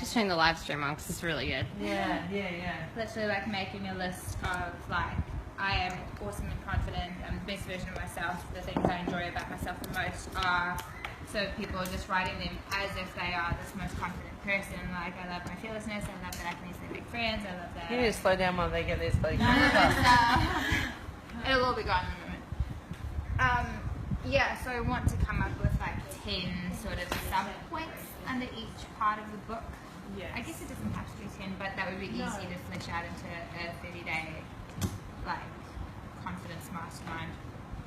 just turn the live stream on because it's really good. Yeah. Literally like making a list of like, I am awesome and confident, I'm the best version of myself. The things I enjoy about myself the most are, so people are just writing them as if they are this most confident person. Like, I love my fearlessness, I love that I can easily make friends, I love that. You need to slow down while they get their study. It'll all be gone in a moment. Yeah, so I want to come up with like 10 sort of sub-points under each part of the book. Yes. I guess it doesn't have to be 10, but that would be easy to flesh out into a 30-day like confidence mastermind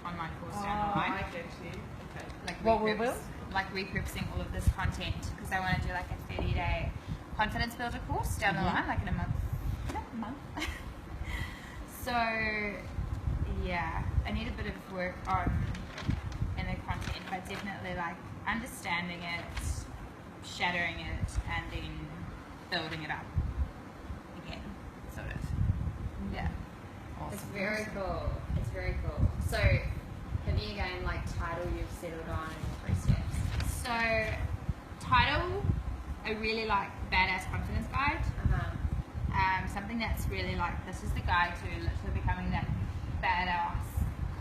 online course down the line. I get you. Okay. Like What we will? like repurposing all of this content, because I want to do like a 30-day confidence builder course down the line, like in a month. So yeah, I need a bit of work on in the content, but definitely like understanding it, shattering it, and then building it up again, sort of. Yeah. It's very cool. It's very cool. So, have you again like title you've settled on and 3 steps? So, title, I really like Badass Confidence Guide. Something that's really like, this is the guide to literally becoming that badass,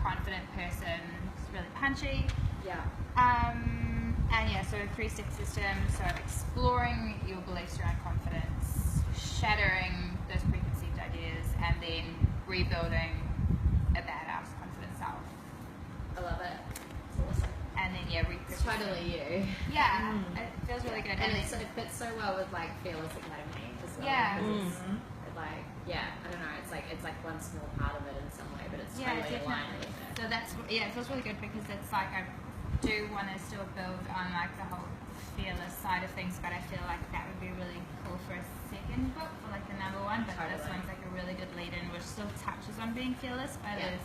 confident person. It's really punchy. Yeah. And yeah, so a 3-step system. So exploring your beliefs around confidence, shattering those preconceived ideas, and then rebuilding a badass, confident self. I love it. It's awesome. And then yeah, It's totally you. Yeah, it feels really good. And it fits so well with like Fearless Academy as well. Yeah. Like, yeah, I don't know, it's like one small part of it in some way, but it's totally aligned with it. So that's, yeah, it feels really good because it's like I do want to still build on like the whole fearless side of things, but I feel like that would be really cool for a second book, for like the number one, but this one's like a really good lead in, which still touches on being fearless, but is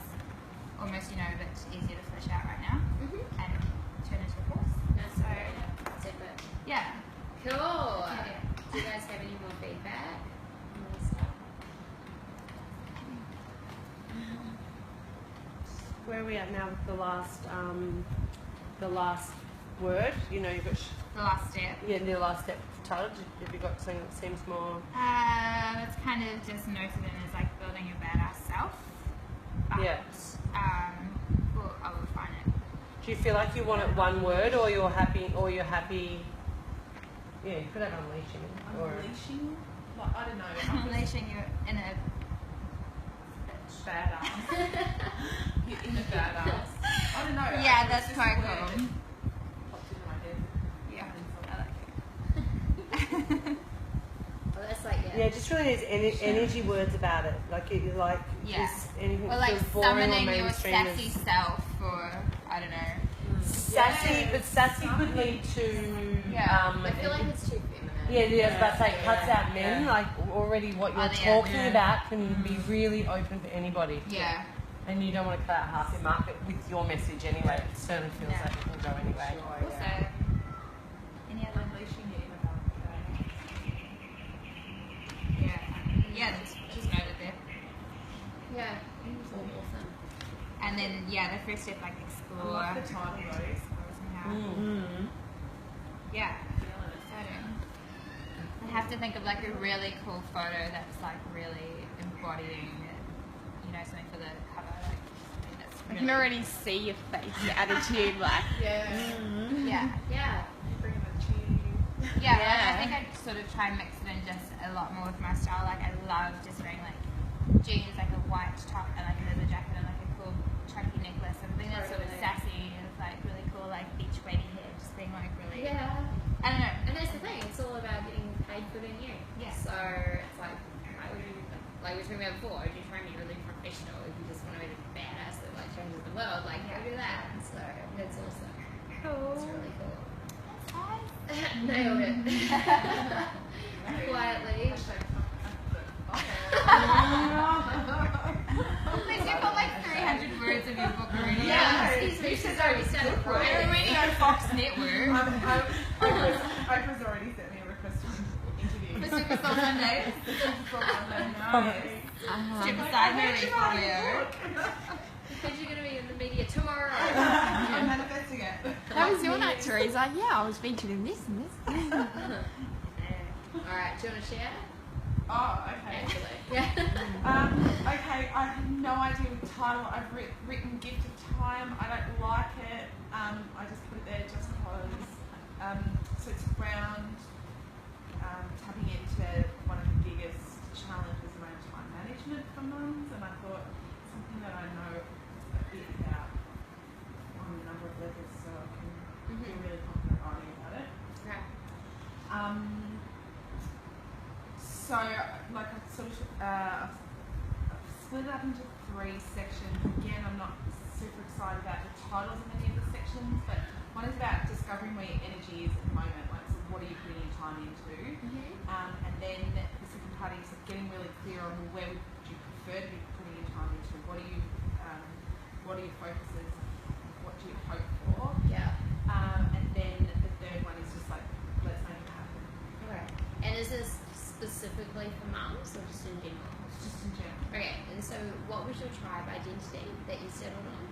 almost, you know, a bit easier to flesh out right now and turn into a course. So, that's it, but yeah. cool. Yeah. Do you guys have any more feedback? Where are we at now with the last word? You know, you've got The last step. the last step title. Have you got something that seems more? It's kind of just noted in as like building your badass self. But, well, I will find it. Do you feel like you want it one word, or you're happy? Yeah, you could have unleashing. Unleashing? Like, I don't know. Unleashing your inner Badass. You're in a badass. I don't know. Yeah, it's that's just quite a word cool. that popped into my head. Yeah, I like it. Well, that's like, Yeah, just really needs energy words about it. Like you like just anything Or that like feels boring or summoning your mainstream. sassy self, or I don't know. Sassy, but sassy could lead to. Yeah. I feel like it's too feminine. Yeah, I was about to say, cuts out men. Like already, what you're talking about can be really open for anybody. Yeah. And you don't want to cut out half your market with your message anyway. It certainly feels like it can go anyway. Also, any other? Unleashing your inner badass. Yeah, that's just noted there. Yeah, it's all awesome. And then the first step, like I explore. love the title though. Mm-hmm. Yeah, exciting. I have to think of like a really cool photo that's like really embodying, you know, something for the cover. Like something that's I really, can already see your face, your attitude, like. Yeah. yeah. Bring the cheese. Yeah, like, I think I sort of try and mix it in just a lot more with my style. Like I love just wearing like jeans, like a white top and like a leather jacket and like a cool chunky necklace. Something that's sort of sassy and it's like really cool, like beach wavy hair, just being like really. Yeah. I don't know. And that's the thing, it's all about getting paid for being you. Yeah. So it's like, why would you, like we were talking about before, if you're trying to be really professional, if you just want to be the badass that like changes the world, like go do that. So that's awesome. Cool. It's really cool. Hi. Nailed it. Quietly. You've got like 300 words of your book already. Yeah, excuse me, she's already started We're crying. already on Fox Network. Oprah's already sent me a request to interview. For Super Soul Monday. Step aside my portfolio. Because you're going to be in the media tomorrow. I'm manifesting it. How was your night, Teresa? Yeah, I was featured in this and this. Alright, do you want to share? Oh, okay. Actually. Yeah. Okay, I have no idea the title. I've written Gift of Time. I don't like it. I just put it there just because. So it's around tapping into one of the biggest challenges around time management for mums, and I thought something that I know a bit about on a number of levels, so I can feel really confident writing about it. Okay. So, like, I've sort of I've split it up into 3 sections. Again, I'm not super excited about the titles of any of the sections, but one is about discovering where your energy is at the moment, like, so what are you putting your time into? And then the second part is getting really clear on where would you prefer to be putting your time into? What are your focuses? What do you hope for? Yeah. And then the third one is just like, let's make it happen. Okay. And is this specifically for mums or just in general? Just in general. Okay, and so what was your tribe identity that you settled on?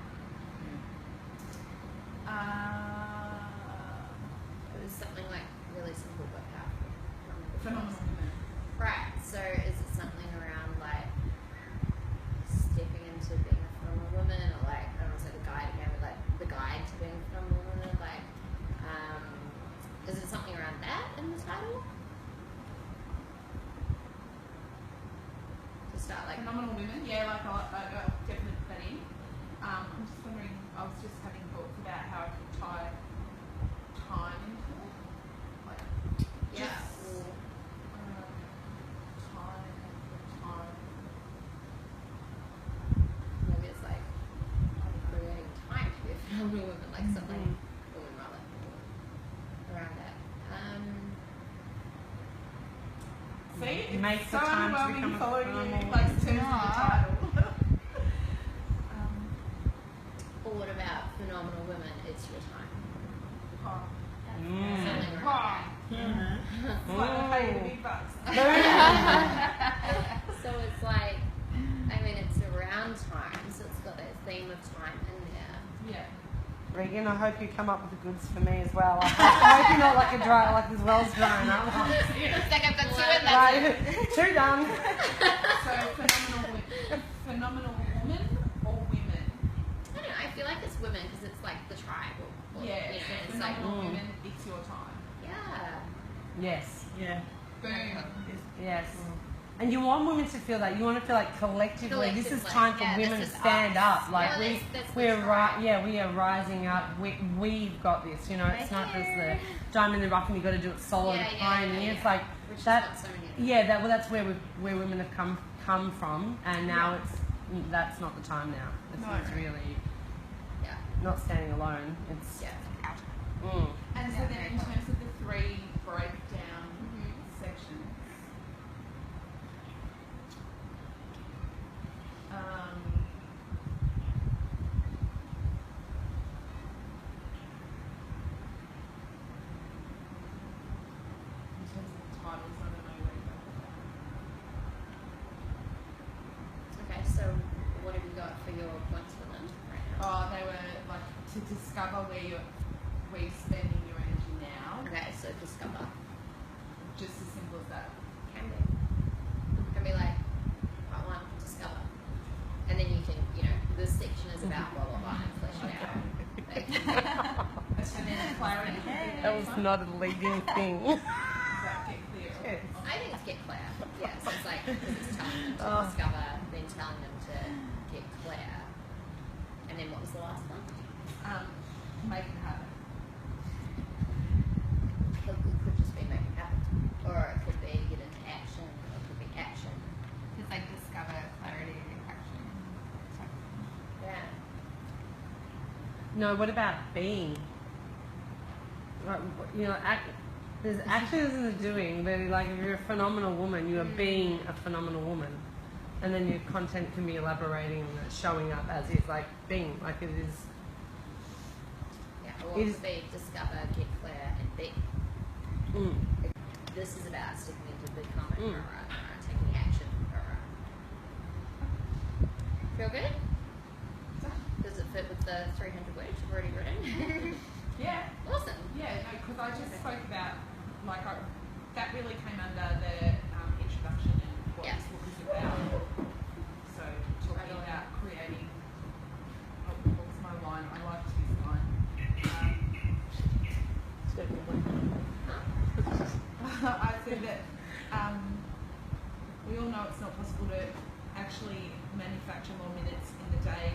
It was something like really simple but powerful. Phenomenal women. Right, so is it something around like stepping into being a phenomenal woman, or like, I don't want to say the guide again, but like the guide to being a phenomenal woman, like, is it something around that in the title? To start like, Phenomenal women, yeah, like I'll definitely put that in. I'm just wondering, I was just having thoughts about how I could tie time into it. Like, yeah, just, time. maybe it's like creating time to be a phenomenal woman, like something, woman rather, around that. See, Make it's the so time to overwhelming become a following phenomenal you, like, in terms of the title. Or what about phenomenal women? It's your time. Oh, Something around right. that. It's like I pay the big bucks. So it's like, I mean, it's around time, so it's got that theme of time in there. Yeah. Regan, I hope you come up with the goods for me as well. I hope you're not like a dry, like as well as drying up. It's like I've got 2 in that. Right, 2 done. So phenomenal woman or women? I don't know, I feel like it's women because it's like the tribe. Or, Yeah. you know, So it's like, phenomenal women, it's your time. yeah. Yes. Yeah. Boom. Yes. And you want women to feel that. You want to feel like collectively this is time for yeah, women this to is stand us. up. Like Yeah, that's the we're tribe. we are rising up. We've got this. You know, it's not just the diamond in the rough and you got to do it solo. Yeah, the yeah, pioneer. yeah, It's like Which is that. what so many of them. That's where women have come from, and now that's not the time now. It's really Yeah. not standing alone. It's Yeah. And so then in terms of the 3 breakdown sections, in terms of the titles, I don't know where to go with that. Okay, so what have you got for your points for them right now? Oh, they were like to discover where you're spending your energy now. Okay, so discover. Just as simple as that. Can be. Can be like, part 1, discover. And then you can, this section is about blah, blah, blah, and flesh it out. Like, And then clarity. that was not a leading thing. Does that get clear? Yes. I think it's get clear. Yeah, so it's like, because it's telling them to discover, then telling them to get clear. And then what was the last one? Make it happen. It could just be make it happen. Or it could be get into action, or it could be action. It's like discover, clarity, action. Yeah. No, what about being? Like, there's actions and the doing. But like, if you're a phenomenal woman, you are being a phenomenal woman, and then your content can be elaborating and showing up as is, like being, like it is. Yeah, or it could be discover, get clear, and be. This is about sticking into becoming, taking action. Feel good? Does it fit with the 300 words you've already written? Yeah. Awesome. Yeah, no, because I just spoke about, like, that really came under we all know it's not possible to actually manufacture more minutes in the day.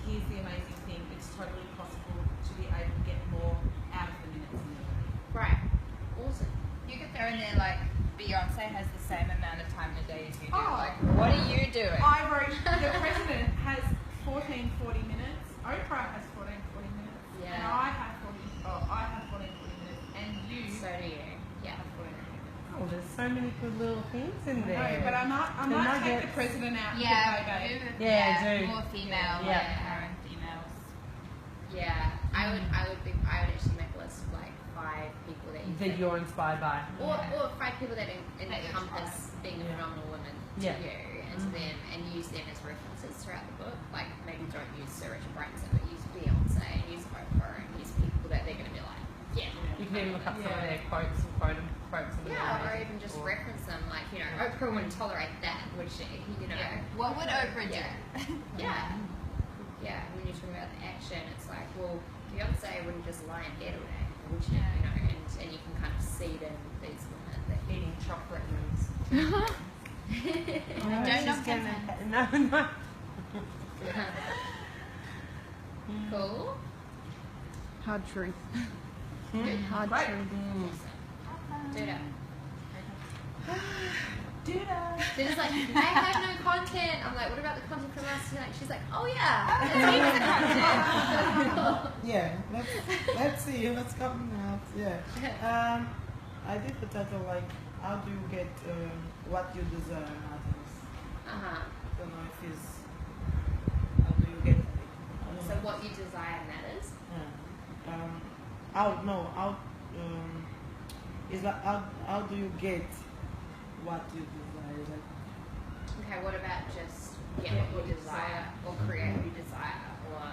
Here's the amazing thing, it's totally possible to be able to get more out of the minutes in the day. Right. Awesome. You could throw in there like Beyonce has the same amount of time in a day as you do. Oh. Like, what are you doing? I wrote, the president has 14, 40 minutes, Oprah has 14, 40 minutes, Yeah. and I have 14, 40 minutes, and you So do you. Yeah. have 14 minutes. Oh, there's so many good little things in No, there. but I The might take nuggets. the president out and Yeah, put Bebe. Yeah, do. more female, Yeah. like current females. Yeah. I would actually make a list of like 5 people that you that think, you're inspired by. or 5 people that encompass try. being a Yeah. phenomenal woman to Yeah. you and to them, and use them as references throughout the book. Like maybe don't use Sir Richard Branson, but use Beyonce and use Oprah and use people that they're going to be like, yeah. You can even look up some of Yeah. their quotes and quotes. And Yeah, or even just reference them, like, you know, Oprah wouldn't tolerate that, would she? You know. Yeah. What would Oprah do? Yeah. Yeah, when you're talking about the action, it's like, well, Beyonce wouldn't just lie in bed all day, would she? Yeah. You know, and you can kind of see it in these women that Eating chocolate moves. Don't knock them No. cool. Hard truth. Good. Hard Great. truth. Do that. Do that. They're just like, I have no content. I'm like, what about the content from us tonight? She's like, oh yeah. Yeah, let's see what's coming out. Yeah. I did the title like, how do you get what you desire in others? Uh-huh. I don't know if it's, how do you get it? I don't So know. what you desire matters. Yeah. Is like how do you get what you desire? Like, Okay, what about just get what you desire, or create what you desire, or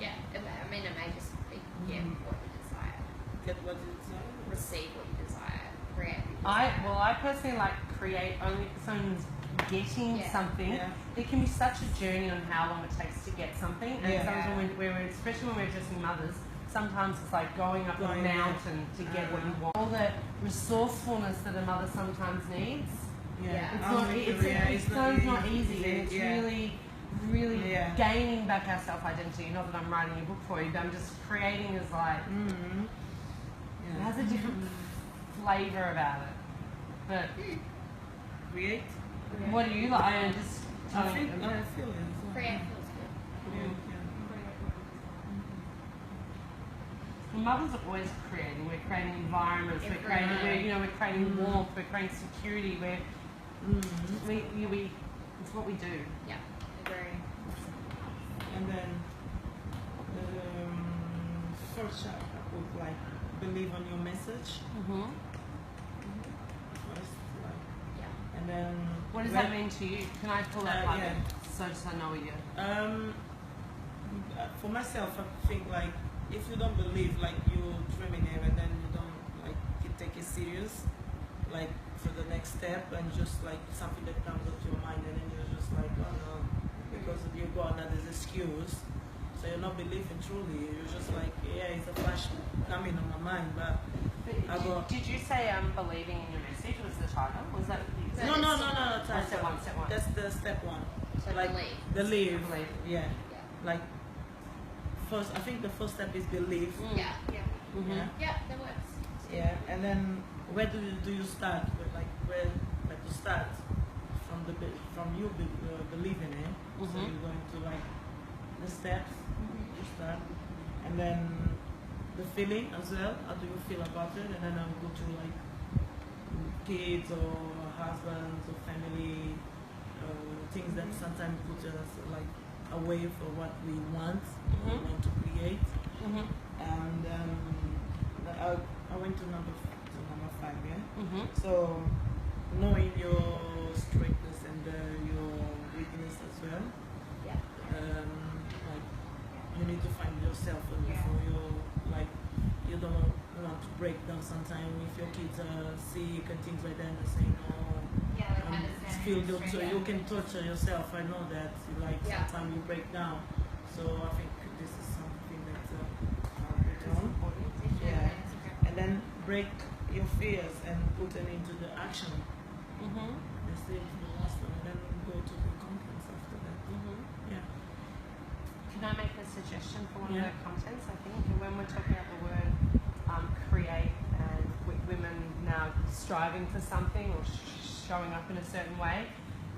yeah, I mean, it may just be get what you desire, get what you desire? receive what you desire, create what you desire. I personally like create only if someone's getting Yeah. something. Yeah. It can be such a journey on how long it takes to get something, and Yeah. sometimes when we're especially when we're addressing mothers, sometimes it's like going up a Going, yeah. mountain to get what you want. All the resourcefulness that a mother sometimes needs. Yeah. It's not. It's not easy. And it's yeah. really Yeah. gaining back our self-identity. Not that I'm writing a book for you, but I'm just creating as like Mm-hmm. it has a different flavor about it. But Create. what do you like? I just I telling think you. I feel it. as well. Create feels good. Create, Mothers are always creating. We're creating environments. We're creating. We're creating warmth. We're creating security. We're we. It's what we do. Yeah, agree. And then first I put like believe on your message. Mm-hmm. First, like, Yeah. and then What does that mean to you? Can I pull that part yeah. in? So just I know you. For myself, I think like if you don't believe, like you dreaming it, and then you don't like you take it serious, like for the next step, and just like something that comes up to your mind, and then you're just like, oh no, because you go on that as excuse. So you're not believing truly. You're just like, yeah, it's a flash coming on my mind, but I go. Did you say believing in your message was the title? Was that? No. Step one. That's the step one. So like believe. believe. Believe. Yeah. Yeah. Like first, I think the first step is believe. Yeah. Yeah. Mm-hmm. Yeah. Yeah, that works. Yeah. And then where do you start? Where to start from you believing it. So Mhm. you're going to like the steps. You start, and then the feeling as well. How do you feel about it? And then I'll go to like kids or husbands or family. Things that sometimes put us like away for what we want to create. Mm-hmm. And I went to number 5, yeah. Mm-hmm. So knowing your strengths and your weakness as well. Yeah. Like you need to find yourself before you don't want to break down sometimes if your kids are sick and things like that and they're saying, oh, Yeah, like understanding feel your strength. you can torture yourself. I know that. Like Yeah. sometimes you break down. So I think this is something that I'll put on. Yeah. And then break your fears and put them into the action. Mm-hmm. And stay for the last one, and then go to the contents after that. Mm-hmm. Yeah. Can I make a suggestion for one Yeah. of the contents? I think when we're talking about the word create and women now striving for something or showing up in a certain way,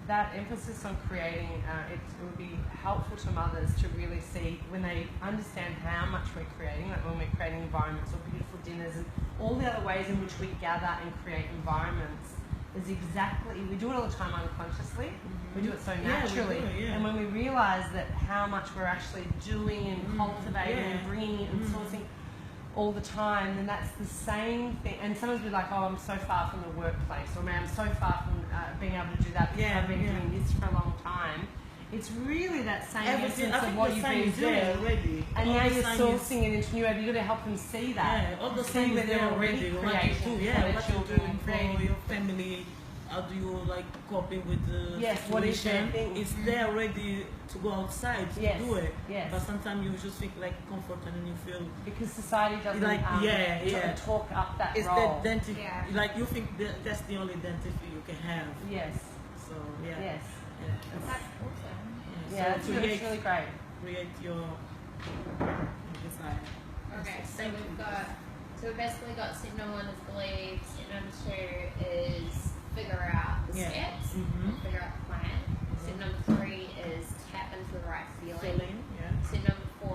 that emphasis on creating, it would be helpful to mothers to really see when they understand how much we're creating, like when we're creating environments or beautiful dinners and all the other ways in which we gather and create environments is exactly, we do it all the time unconsciously, we do it so naturally, and when we realise that how much we're actually doing and cultivating and bringing and sourcing all the time, then that's the same thing. And sometimes we're like, oh, I'm so far from the workplace, or man, I'm so far from being able to do that because I've been doing this for a long time. It's really that same essence of what you've been doing, already. and now you're sourcing it into new way. You've got to help them see that. Yeah, all the see signs where they're already creating for their what children you're and doing creating. for your family. How do you like coping with the what is their situation? thing? It's there ready to go outside to do it. Yes. But sometimes you just think like comfort and then you feel Because society doesn't talk up that it's role. the identity. Like you think that's the only identity you can have. Yes. So yeah. Yes. That's awesome. Yeah, so it's really great. Create your desire. Okay, so we've basically got step number 1 is believe, step number 2 is figure out the steps, figure out the plan. Step number 3 is tap into the right feeling. Step number 4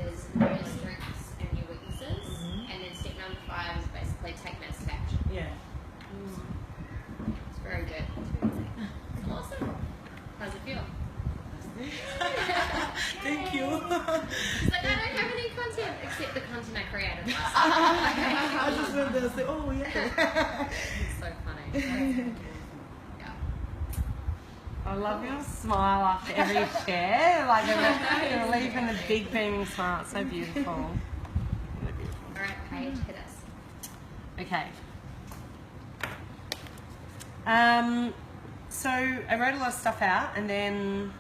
is know your strengths and your weaknesses. And then step number 5 is basically take massive action. Yeah. It's very good. It's awesome. How's it feel? Thank you. She's like, I don't have any content except the content I created last I just went there and say, oh yeah. It's so funny. Yeah. I love your smile after every share. Like you're leaving a big beaming smile. It's so beautiful. Alright, Paige, hit us. Okay. So I wrote a lot of stuff out, and then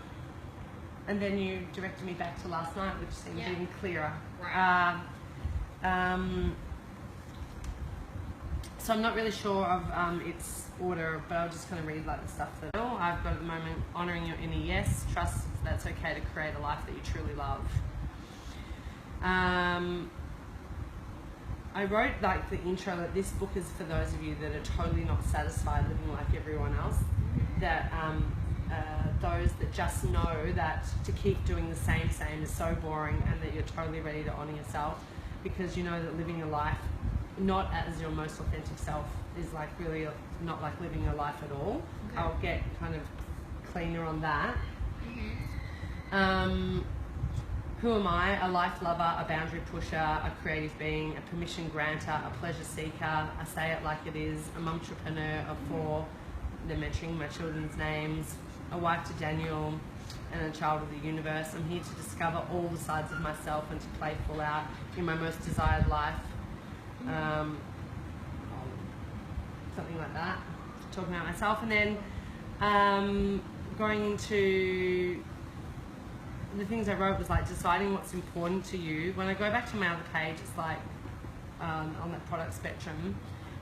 you directed me back to last night, which seemed even clearer. Right. So I'm not really sure of its order, but I'll just kind of read like the stuff that I've got at the moment. Honouring your inner yes, trust that's okay to create a life that you truly love. I wrote like the intro that this book is for those of you that are totally not satisfied living like everyone else. That those that just know that to keep doing the same is so boring, and that you're totally ready to honour yourself, because you know that living a life not as your most authentic self is like really not like living your life at all. Okay. I'll get kind of cleaner on that. Who am I? A life lover, a boundary pusher, a creative being, a permission granter, a pleasure seeker, I say it like it is, a momtrepreneur of 4, they're mentioning my children's names, a wife to Daniel, and a child of the universe. I'm here to discover all the sides of myself and to play full out in my most desired life. Something like that, talking about myself. And then going into the things I wrote was like deciding what's important to you. When I go back to my other page, it's like on that product spectrum,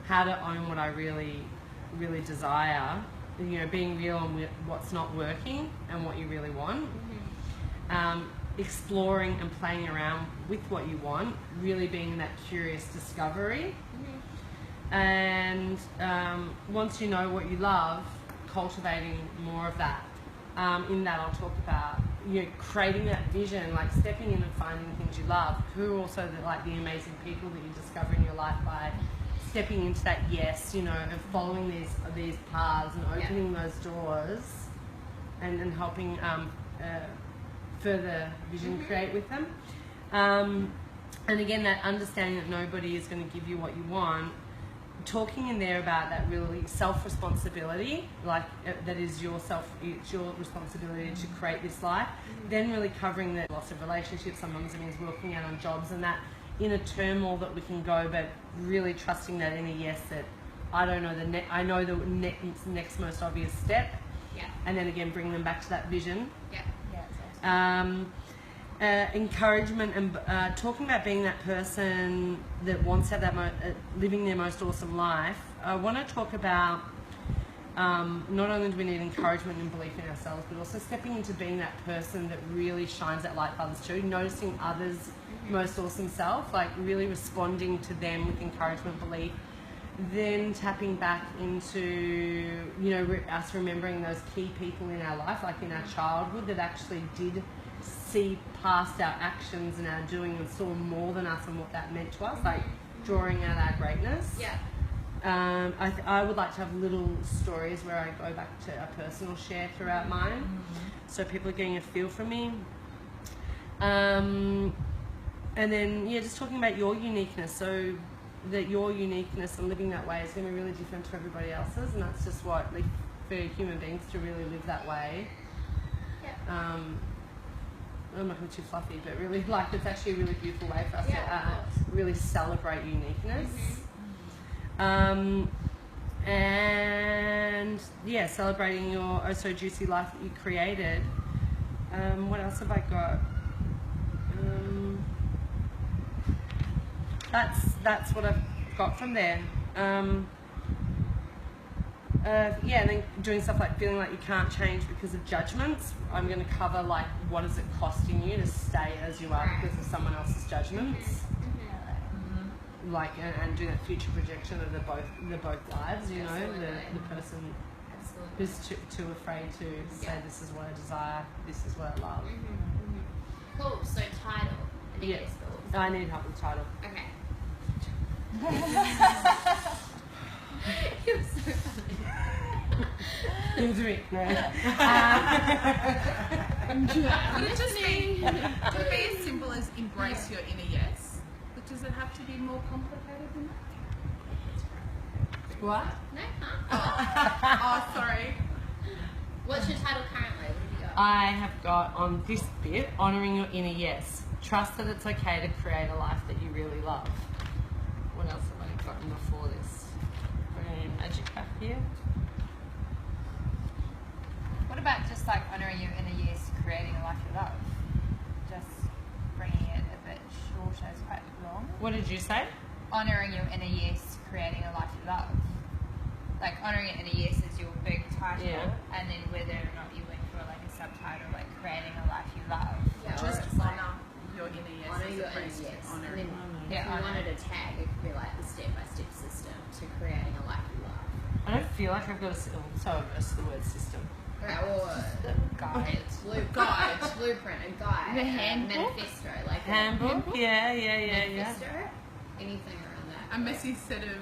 how to own what I really desire, you know, being real on what's not working and what you really want. Exploring and playing around with what you want, really being in that curious discovery. And once you know what you love, cultivating more of that. In that I'll talk about, you know, creating that vision, like stepping in and finding things you love. Who are also the amazing people that you discover in your life by stepping into that yes, you know, and following these paths and opening those doors and helping further vision create with them. And again, that understanding that nobody is going to give you what you want, talking in there about that really self-responsibility, like that is it's your responsibility to create this life. Then really covering the loss of relationships, sometimes it means working out on jobs and that inner turmoil that we can go, but really trusting that inner yes, that I don't know I know the next most obvious step. And then again, bring them back to that vision. encouragement and talking about being that person that wants to have that living their most awesome life, I want to talk about not only do we need encouragement and belief in ourselves, but also stepping into being that person that really shines that light for others too, noticing others' most awesome self, like really responding to them with encouragement, belief, then tapping back into, you know, us remembering those key people in our life, like in our childhood, that actually did see past our actions and our doing and saw more than us and what that meant to us, like drawing out our greatness. Yeah. I would like to have little stories where I go back to a personal share throughout mine, so people are getting a feel for me. And then, yeah, just talking about your uniqueness, so that your uniqueness and living that way is going to be really different to everybody else's, and that's just what, like, for human beings to really live that way. Yeah. I'm not going to be too fluffy, but really, like, it's actually a really beautiful way for us Yeah, to really celebrate uniqueness. And yeah, celebrating your oh so juicy life that you created. What else have I got? That's what I've got from there. Yeah, and then doing stuff like feeling like you can't change because of judgments. I'm going to cover like what is it costing you to stay as you are because of someone else's judgments. Like and do that future projection of the both lives, you know, the person who's too afraid to say this is what I desire, this is what I love. Cool. So title. Yeah. I need help with title. Okay. You're so funny. Into it. No. Would it just be, would it be as simple as embrace your inner yes? But does it have to be more complicated than that? What? No, huh? Oh, sorry. What's your title currently? What have you got? I have got on this bit, honouring your inner yes. Trust that it's okay to create a life that you really love. What else have I gotten before this? Bring magic back here. What about just like honouring your inner yes, creating a life you love? Just bringing it a bit shorter, it's quite long. What did you say? Honouring your inner yes, creating a life you love. Like honouring your inner yes is your big title, and then whether or not you went for like a subtitle, like creating a life you love. Yeah, Just or it's like honour your inner yes. honor as your opposed inner to yes. honour. And then if Yeah, you honor. wanted a tag, it could be like the step-by-step system to creating a life you love. I don't feel like I've got a so averse to the word system. Right, or Guide. blueprint, a guide, The a handbook? manifesto, like Handbook? Yeah. manifesto, anything around that. A messy set of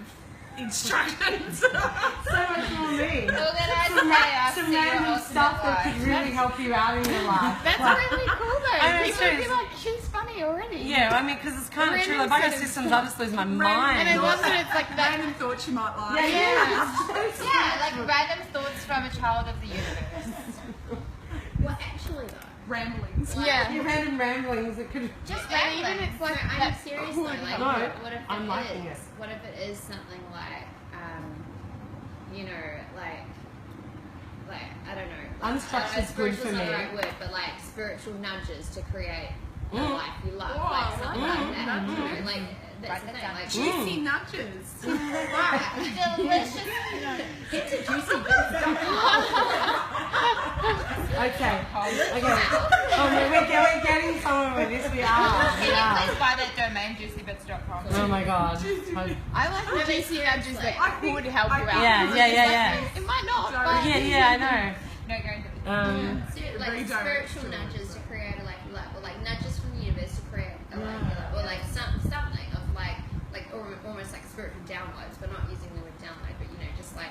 instructions. So much more me. Organise the chaos. Some random stuff that could really help you out in your life. That's really cool though. I know, People would be seriously. like, she's funny already. Yeah, I mean, because it's kind of true. Like, if I go systems, I just lose my mind. And it wasn't, it's like that. Random thoughts you might like. Yeah, like random thoughts from a child of the universe. Well, actually though, Ramblings. Yeah. Your random ramblings that could. Just and random. even it's like I'm serious though. Like, No, what if I'm it liking is? it. What if it is something like, you know, like I don't know. Like, Unstructured's good for spiritual's not me. the right word, but like spiritual nudges to create the Mm. life you love, Oh, like something I like like that. that. You know, like that's the Write that thing. down. Like Juicy nudges. right, Delicious. get to juicy bits. Okay. Oh, we're getting somewhere with this. We are. Can you please buy that domain, juicybits.com? Oh my god. I like the juicy nudges that would help you out. Yeah. It might not, but Yeah, I know. no guarantee. Like Very spiritual directional. nudges to create a life you love, or like nudges from the universe to create a life you love, or like something of like almost like spiritual downloads, but not using the word download, but you know, just like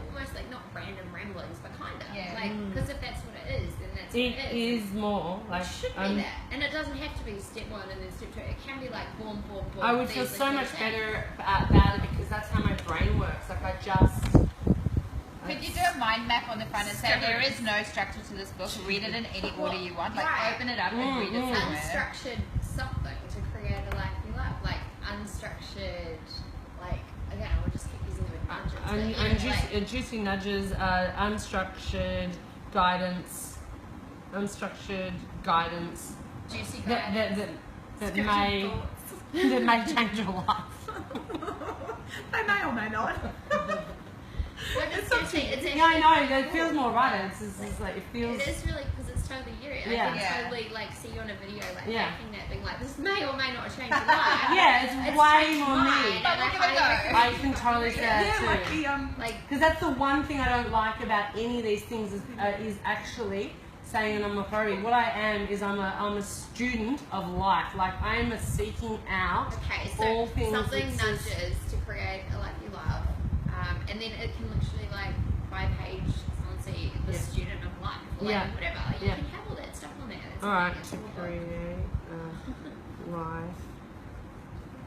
almost like not random ramblings, but kind of like because if that's what it is, then that's what It it is. is more like. It should be that, and it doesn't have to be step one and then step two. It can be like boom. I would feel these, so these, much these. better about it because that's how my brain works. Like I just. Could you do a mind map on the front and say there is no structure to this book? Read it in any order you want. Like Right. open it up and read it somewhere. Unstructured something to create a life you love, like unstructured, like again, we'll just keep using the word nudges. but, you know, like, Juicy nudges, unstructured guidance juicy that guidance. that may change your life. They may or may not. But it's seriously, it's actually Yeah, I know. That cool. feels more right. It's like it feels. It is really, because it's totally you. Yeah. I can totally like see you on a video like Yeah. making that, being like, this may or may not change your life. Yeah, it's way changed more mine, me. and But I look at it highly go. I can totally say that Yeah, like too. the like Because that's the one thing I don't like about any of these things is actually saying I'm a phobia. What I am is I'm a student of life. Like I am a seeking out okay, so all things. something that says- nudges to create a life you love, and then it can literally like by page someone see the Yeah. student of life, or like Yeah. whatever. Like, you Yeah. can have all that stuff on there. It's All right, amazing. to It's a book. create a life.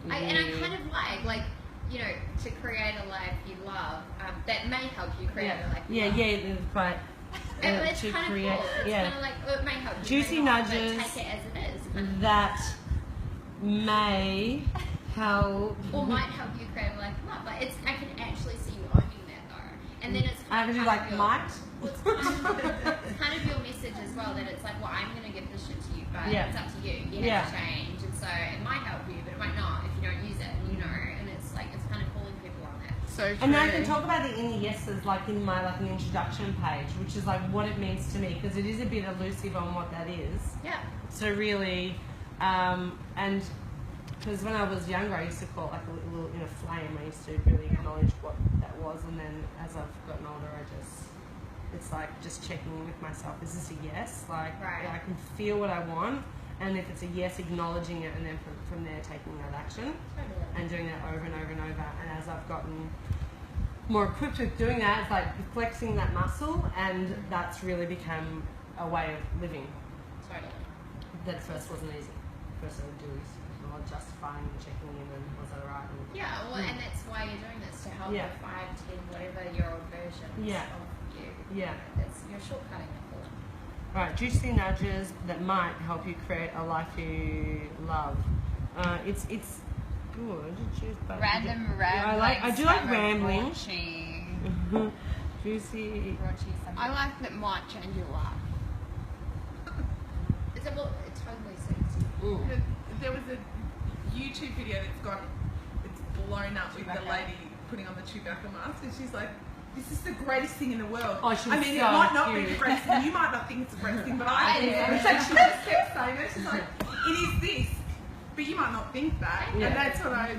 And I kind of like, you know, to create a life you love, that may help you create a life you love. But And it's to kind of create, cool. It's kind of like, it may help you. Juicy may not, but nudges. take it as it is. that may help. Or might help you create a life you love. Like, I can actually see you owning that though. And then it's I kind can of do like your, might. well, it's kind of your message as well, that it's like, well, I'm going to give this shit to you, but Yeah. it's up to you. You Yeah. have to change. And so it might help you, but it might not if you don't use it, you know. And it's like, it's kind of calling people on that. So true. And then I can talk about the inner yeses like in my an introduction page, which is like what it means to me, because it is a bit elusive on what that is. Yeah. So really, and because when I was younger, I used to call it like a little inner flame. I used to really acknowledge what that was, and then as I've gotten older, it's like just checking in with myself. Is this a yes? Like Right. I can feel what I want, and if it's a yes, acknowledging it, and then from there taking that action Totally. and doing that over and over and over. And as I've gotten more equipped with doing that, it's like flexing that muscle, and that's really become a way of living. Totally. That at first wasn't easy. First I would do is justifying and checking in and was that right? And Yeah, well, and that's why you're doing this, to help Yeah. the 5, 10, whatever year old versions Yeah. of you. Yeah. That's, you're shortcutting it for them. Right, juicy nudges that might help you create a life you love. It's good. But Random I do like rambling. Raunchy, Juicy. raunchy something. I like that might change your life. It's a, well, it totally suits you. Mm. There was a YouTube video it's blown up with the Chewbacca. lady putting on the Chewbacca mask, and she's like, "This is the greatest thing in the world." Oh, she's I mean, it so might not be cute. the greatest thing. You might not think it's the greatest thing, but I I do. do. And so she just kept saying it. She's like, "It is this," but you might not think that, Yeah. and that's what I.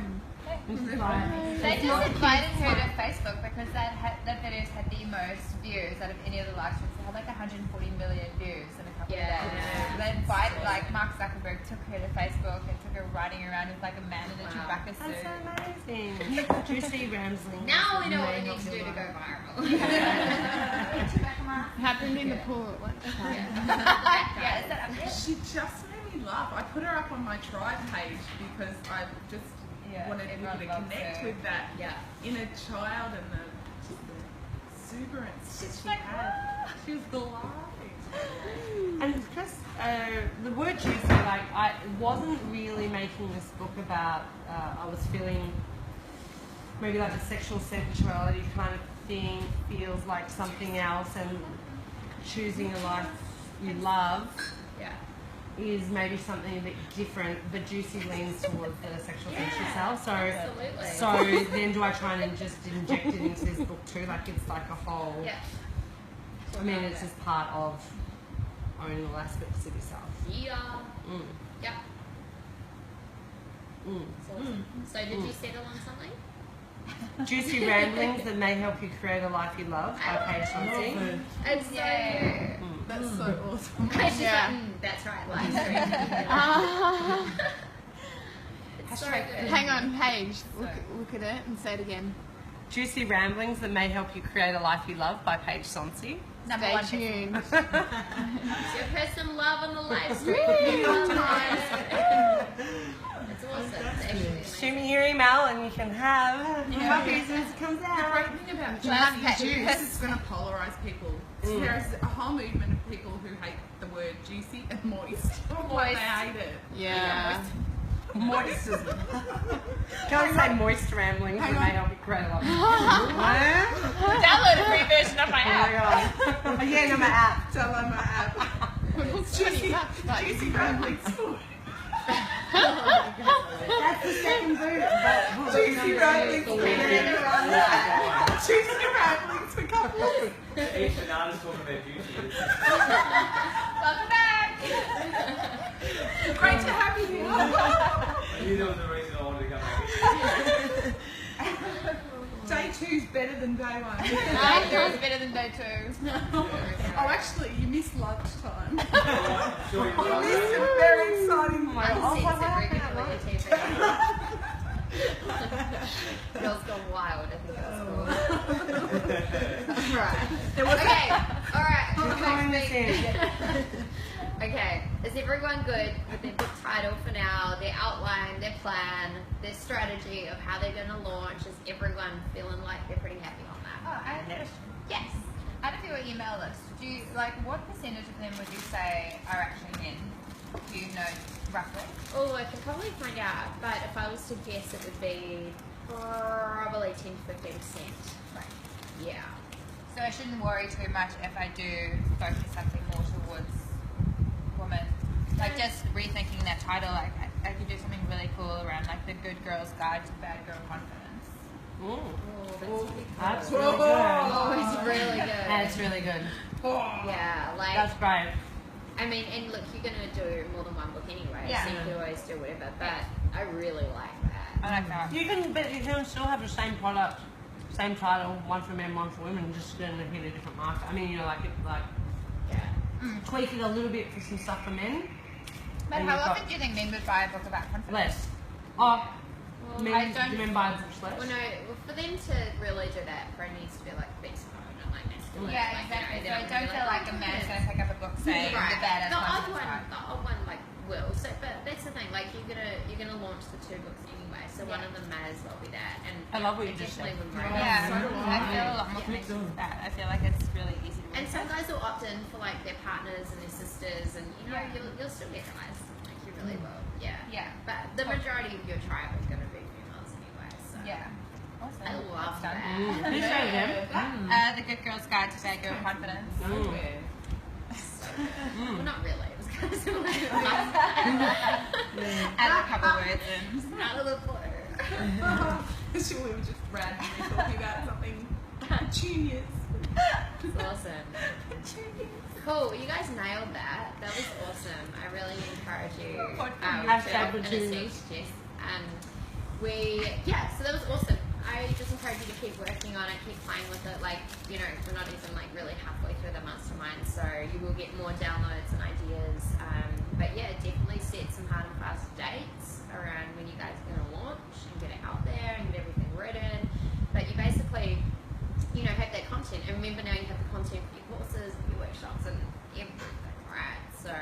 It's like, They it's just not invited cute. her to Facebook because that videos had the most views out of any of the live streams. They had like 140 million views in a couple Yeah. of days. So they invited, like Mark Zuckerberg took her to Facebook and took her riding around with like a man in a Wow. Chewbacca That's suit. so amazing. Juicy rambling. Now we know what we need to do to go viral. Chewbacca mask. Happened in the pool at one time. Yeah, is that up there? She just made me laugh. I put her up on my tribe page because I just Yeah, wanted everyone people to loves connect her. with that Yeah. inner child and the exuberance that she had. She was laughing. And just the word juicy, like I wasn't really making this book about. I was feeling maybe like a sexual sensuality kind of thing feels like something else, and choosing a life you love Yeah. is maybe something a bit different. But juicy leans towards the sexual sensual Yeah, self. So. absolutely. So then do I try and just inject it into this book too? Like it's like a whole. Yeah. I mean, it's just part of owning all aspects of yourself. Yeah. Mm. Yeah. Mm. It's awesome. So did you settle on something? Juicy ramblings that may help you create a life you love by Paige Thompson. It's so Yeah. good. That's so awesome. She's Yeah. like, that's right, live stream. It's so good. Hang on, Paige. Look at it and say it again. Juicy ramblings that may help you create a life you love by Paige Sonsi. Number Stay one. tuned. So put some love on the live stream. It's awesome. It's actually Shoot amazing. me your email and you can have puppies when it comes The out. great thing about Just juicy pet- juice is going to polarize people. Mm. There is a whole movement of people who hate the word juicy and moist. Like, they hate it. Yeah. Moist. Can't say moist ramblings that may help you create a life. What? Download a free version of my Oh my app. god. Yeah, no, my app. Tell them my app. We're Juicy ramblings food. That's the second boot. Juicy ramblings food. Juicy ramblings for couples. Each bananas talking about duties. Welcome back. Great to have you here. I knew there was a reason I wanted to come back. Day 2's better than day 1. Day 2 is better than day 2. Oh, actually, you missed lunchtime. Sure you You will. missed a very exciting Uncensored regular with your TV. Girls Gone Wild, I think that was called. Right. Alright. Calling this in. Okay, is everyone good with their book title for now, their outline, their plan, their strategy of how they're going to launch? Is everyone feeling like they're pretty happy on that? Oh, I have a question. Yes. Out of your email list, do you what percentage of them would you say are actually men? Do you know roughly? Oh, I could probably find out, but if I was to guess, it would be probably 10 to 15%. Right. Yeah. So I shouldn't worry too much if I do focus something more towards women. Like just rethinking that title, like I could do something really cool around like the good girl's guide to bad girl confidence. Ooh. Oh, that's That's really good. Oh, it's really good. That's really good. Yeah, like, That's great. I mean, and look, you're going to do more than one book anyway, Yeah. so you can always do whatever, but I really like that. I like that. You can still have the same product, same title, one for men, one for women, just going to hit a different market. I mean, you know, like Yeah. tweak it a little bit for some stuff for men. But And how you've got often do you think men would buy a book about confidence? less? Oh, Well, men, I don't- do men buy books less? Well, no, well, for them to really do that, it needs to be like beast mode and like masculine. Yeah, like, exactly. You So know, I they're don't not feel gonna like be a man's confident. going to pick up a book saying Right. the badass The odd confidence one, type. the odd one like will. So, but that's the thing. Like you're gonna launch the 2 books anyway. So one of them may as well be that. And I love what it you just definitely said. would work. Yeah, So do I feel a lot more Yeah. connected with that. I feel like it's really easy to And work some with. guys will opt in for like their partners and their sisters, and you know Yeah. you'll still get guys. Like you really will. Yeah. Yeah. But the majority of your tribe is gonna be females anyway. So Yeah. Awesome. I love That's that. done. Who said them? The Good Girl's Guide to Bad Girl Confidence. Well, not really. It was kind of similar. Add a couple words in. Out of the blue. Sure, we were just randomly talking about something. Juniors. It's awesome. Cool. You guys nailed that. That was awesome. I really encourage you. Hashtag and Juniors. Jess. So that was awesome. I just encourage you to keep working on it, keep playing with it. Like, you know, we're not even like really halfway through the mastermind, so you will get more downloads and ideas. But yeah, definitely set some hard and fast dates around when you guys are going to launch and get it out there and get everything written. But you basically, you know, have that content. And remember now you have the content for your courses and your workshops and everything, right? So,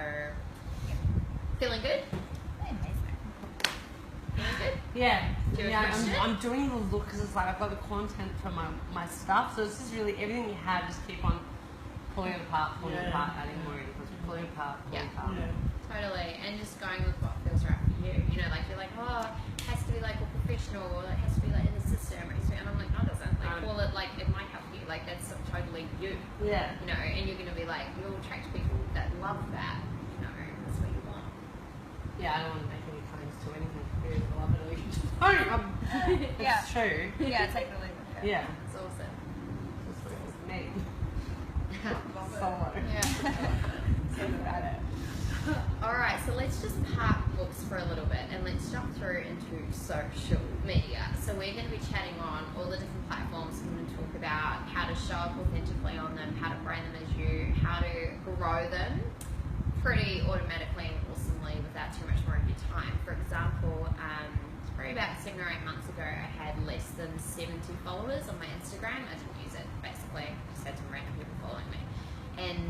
feeling good? Amazing. Feeling good? Yeah, Do you have a question? I'm doing the look because it's like I've got the content for my stuff, so it's just really everything you have. Just keep on pulling it apart, adding more in, pulling it apart, pulling it apart. Totally, and just going with what feels right for you. You know, like you're like, oh, it has to be like all professional, or it has to be like in the system, and I'm like, no, it doesn't. Like, call it like it might help you. Like that's totally you. Yeah. You know, and you're gonna be like, you'll attract people that love that. You know, that's what you want. Yeah, I don't want to make any claims to anything. I love it or you just don't. It's Yeah. true. Yeah, take the lead with it. Yeah. It's awesome. That's what it was me. Love it. Solo. Yeah. So about it. All right, so let's just park books for a little bit and let's jump through into social media. So we're going to be chatting on all the different platforms. We're going to talk about how to show up authentically on them, how to brand them as you, how to grow them pretty automatically and awesomely without too much more of your time. For example, probably about 7 or 8 months ago, I had less than 70 followers on my Instagram. I didn't use it, basically. Just had some random people following me. And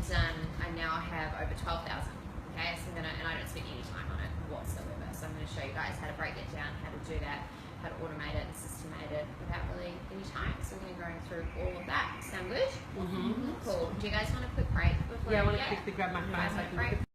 I now have over 12,000. Okay, so and I don't spend any time on it whatsoever. So I'm going to show you guys how to break it down, how to do that, how to automate it and systemate it without really any time. So we're going to go through all of that. Sound good? Mm-hmm. Cool. Do you guys want a quick break before Yeah, I we want to get? quickly grab my phone so I can Break. look at